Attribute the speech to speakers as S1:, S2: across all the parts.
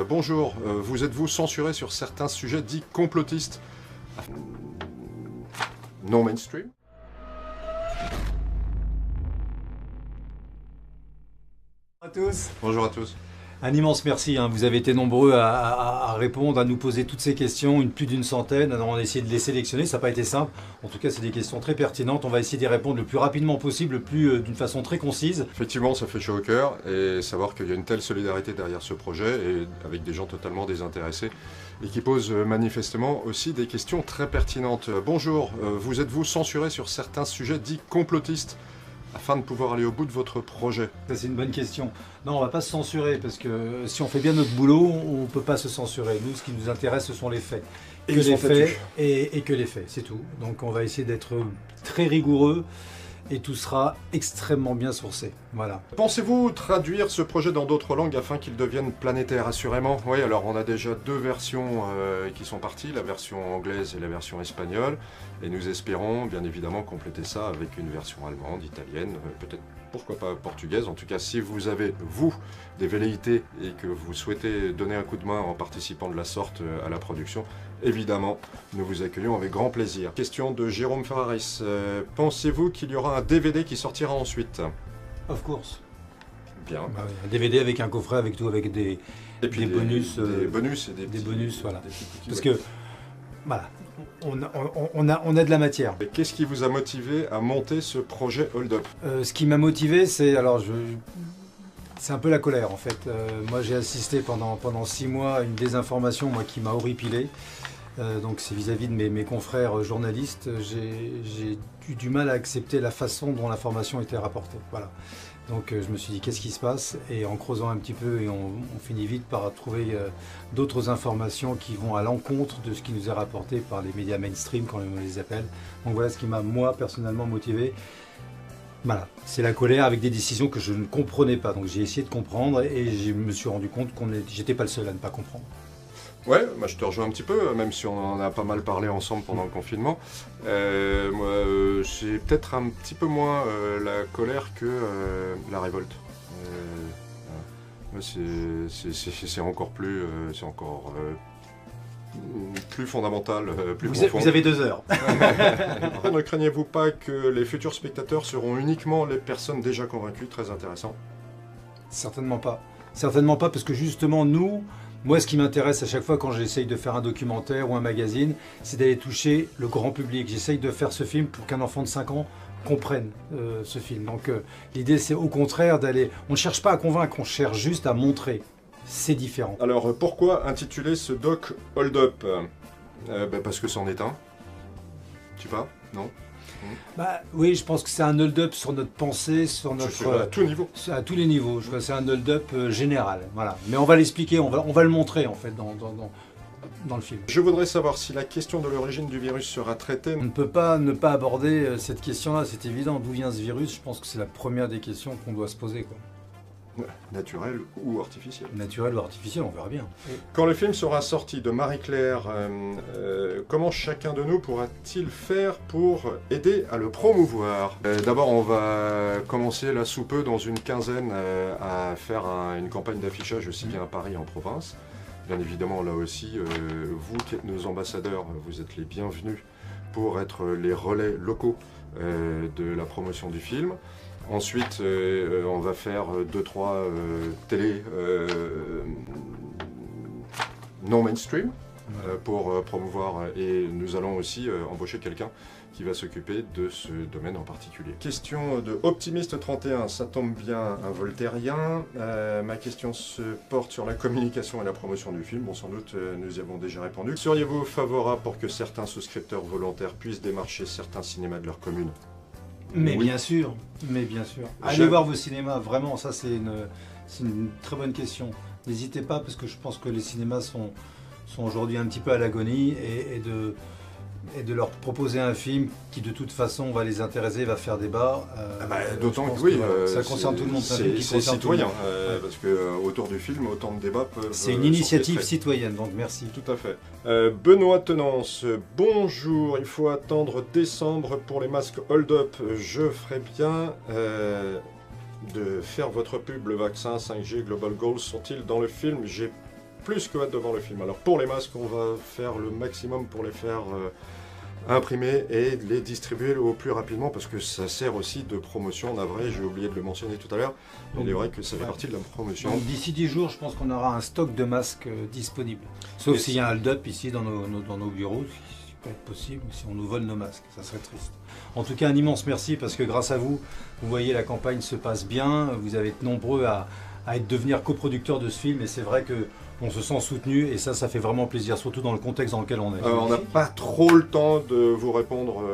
S1: Bonjour, vous êtes-vous censuré sur certains sujets dits complotistes non mainstream?
S2: Bonjour à tous.
S1: Bonjour à tous.
S2: Un immense merci, vous avez été nombreux à répondre, à nous poser toutes ces questions, plus d'une centaine. Alors on a essayé de les sélectionner, ça n'a pas été simple. En tout cas, c'est des questions très pertinentes. On va essayer d'y répondre le plus rapidement possible, d'une façon très concise.
S1: Effectivement, ça fait chaud au cœur, et savoir qu'il y a une telle solidarité derrière ce projet, et avec des gens totalement désintéressés, et qui posent manifestement aussi des questions très pertinentes. Bonjour, vous êtes-vous censuré sur certains sujets dits complotistes afin de pouvoir aller au bout de votre projet?
S2: Ça, c'est une bonne question. Non, on ne va pas se censurer, parce que si on fait bien notre boulot, on ne peut pas se censurer. Nous, ce qui nous intéresse, ce sont les faits.
S1: Et
S2: que les faits, et que les faits, c'est tout. Donc on va essayer d'être très rigoureux, et tout sera extrêmement bien sourcé. Voilà.
S1: Pensez-vous traduire ce projet dans d'autres langues afin qu'il devienne planétaire, assurément? Oui, alors on a déjà deux versions qui sont parties, la version anglaise et la version espagnole, et nous espérons bien évidemment compléter ça avec une version allemande, italienne, peut-être pourquoi pas portugaise. En tout cas, si vous avez, vous, des velléités et que vous souhaitez donner un coup de main en participant de la sorte à la production, évidemment, nous vous accueillons avec grand plaisir. Question de Jérôme Ferraris. Pensez-vous qu'il y aura un DVD qui sortira ensuite?
S2: Of course.
S1: Bien.
S2: Bah oui, un DVD avec un coffret, avec tout, avec des bonus.
S1: Des bonus et des
S2: bonus, voilà.
S1: Des petits
S2: Parce que, voilà, on a de la matière.
S1: Et qu'est-ce qui vous a motivé à monter ce projet Hold Up?
S2: Ce qui m'a motivé, c'est, c'est un peu la colère en fait. Moi j'ai assisté pendant 6 mois à une désinformation qui m'a horripilé. Donc c'est vis-à-vis de mes confrères journalistes. J'ai eu du mal à accepter la façon dont l'information était rapportée. Voilà. Donc je me suis dit qu'est-ce qui se passe? Et en creusant un petit peu, et on finit vite par trouver d'autres informations qui vont à l'encontre de ce qui nous est rapporté par les médias mainstream, comme on les appelle. Donc voilà ce qui m'a moi personnellement motivé. Voilà, c'est la colère avec des décisions que je ne comprenais pas. Donc j'ai essayé de comprendre et je me suis rendu compte que j'étais pas le seul à ne pas comprendre.
S1: Ouais, moi je te rejoins un petit peu, même si on en a pas mal parlé ensemble pendant le confinement. Moi, j'ai peut-être un petit peu moins la colère que la révolte. Moi, c'est encore plus, plus fondamental, plus profond.
S2: Vous avez 2 heures.
S1: Ne craignez-vous pas que les futurs spectateurs seront uniquement les personnes déjà convaincues? Très intéressant.
S2: Certainement pas. Certainement pas, parce que justement, moi, ce qui m'intéresse à chaque fois quand j'essaye de faire un documentaire ou un magazine, c'est d'aller toucher le grand public. J'essaye de faire ce film pour qu'un enfant de 5 ans comprenne ce film. Donc l'idée, c'est au contraire d'aller... On ne cherche pas à convaincre, on cherche juste à montrer. C'est différent.
S1: Alors, pourquoi intituler ce doc Hold Up? Parce que c'en est un. Tu vois? Non?
S2: Oui, je pense que c'est un hold-up sur notre pensée, sur notre...
S1: À tout niveau.
S2: À tous les niveaux. Je crois que c'est un hold-up général. Voilà. Mais on va l'expliquer, on va le montrer en fait dans le film.
S1: Je voudrais savoir si la question de l'origine du virus sera traitée.
S2: On ne peut pas ne pas aborder cette question-là, c'est évident. D'où vient ce virus? Je pense que c'est la première des questions qu'on doit se poser, quoi.
S1: Naturel ou artificiel?
S2: Naturel ou artificiel, on verra bien.
S1: Quand le film sera sorti de Marie-Claire, comment chacun de nous pourra-t-il faire pour aider à le promouvoir? D'abord, on va commencer là sous peu, dans une quinzaine, à faire une campagne d'affichage aussi bien à Paris en province. Bien évidemment, là aussi, vous qui êtes nos ambassadeurs, vous êtes les bienvenus pour être les relais locaux de la promotion du film. Ensuite, on va faire 2-3 télés non mainstream pour promouvoir, et nous allons aussi embaucher quelqu'un qui va s'occuper de ce domaine en particulier. Question de Optimiste31, ça tombe bien, un voltairien. Ma question se porte sur la communication et la promotion du film. Bon, sans doute, nous y avons déjà répondu. Seriez-vous favorable pour que certains souscripteurs volontaires puissent démarcher certains cinémas de leur commune?
S2: Mais
S1: oui.
S2: Bien sûr, mais bien sûr. Allez voir vos cinémas, vraiment, ça c'est une très bonne question. N'hésitez pas, parce que je pense que les cinémas sont aujourd'hui un petit peu à l'agonie, et de leur proposer un film qui de toute façon va les intéresser, va faire débat.
S1: D'autant que oui,
S2: ça concerne tout le monde.
S1: C'est citoyen, parce que autour du film, autant de débats peuvent...
S2: C'est une initiative citoyenne, donc merci.
S1: Tout à fait. Benoît Tenance, bonjour, il faut attendre décembre pour les masques Hold Up. Je ferais bien de faire votre pub. Le vaccin 5G Global Goals sont-ils dans le film? J'ai plus que hâte de voir le film. Alors pour les masques, on va faire le maximum pour les faire imprimer et les distribuer au plus rapidement parce que ça sert aussi de promotion. Navré, j'ai oublié de le mentionner tout à l'heure. Il est vrai que ça fait partie de la promotion.
S2: Donc d'ici 10 jours, je pense qu'on aura un stock de masques disponible. Sauf s'il y a un hold-up ici dans nos bureaux, ce qui peut être possible, si on nous vole nos masques, ça serait triste. En tout cas, un immense merci parce que grâce à vous, vous voyez, la campagne se passe bien. Vous avez été nombreux à devenir coproducteurs de ce film et c'est vrai que on se sent soutenu et ça fait vraiment plaisir, surtout dans le contexte dans lequel on est.
S1: On n'a pas trop le temps de vous répondre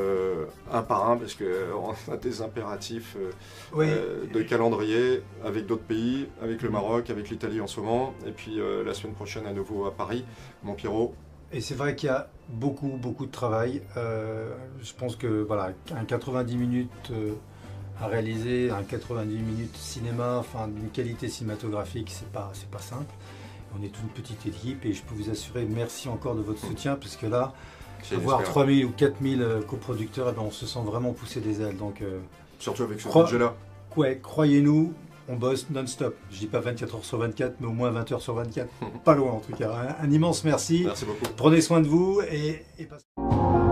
S1: un par un parce qu'on a des impératifs de calendrier avec d'autres pays, avec le Maroc, avec l'Italie en ce moment, et puis la semaine prochaine à nouveau à Paris, mon Pierrot.
S2: Et c'est vrai qu'il y a beaucoup de travail. Je pense que voilà, un 90 minutes à réaliser, un 90 minutes cinéma, enfin d'une qualité cinématographique, c'est pas simple. On est toute une petite équipe et je peux vous assurer merci encore de votre soutien parce que là, avoir 3000 ou 4000 coproducteurs, on se sent vraiment pousser des ailes. Donc,
S1: surtout avec ce budget-là.
S2: Ouais, croyez-nous, on bosse non-stop. Je dis pas 24 heures sur 24, mais au moins 20 heures sur 24. Pas loin en tout cas. Un immense merci.
S1: Merci beaucoup.
S2: Prenez soin de vous et passez.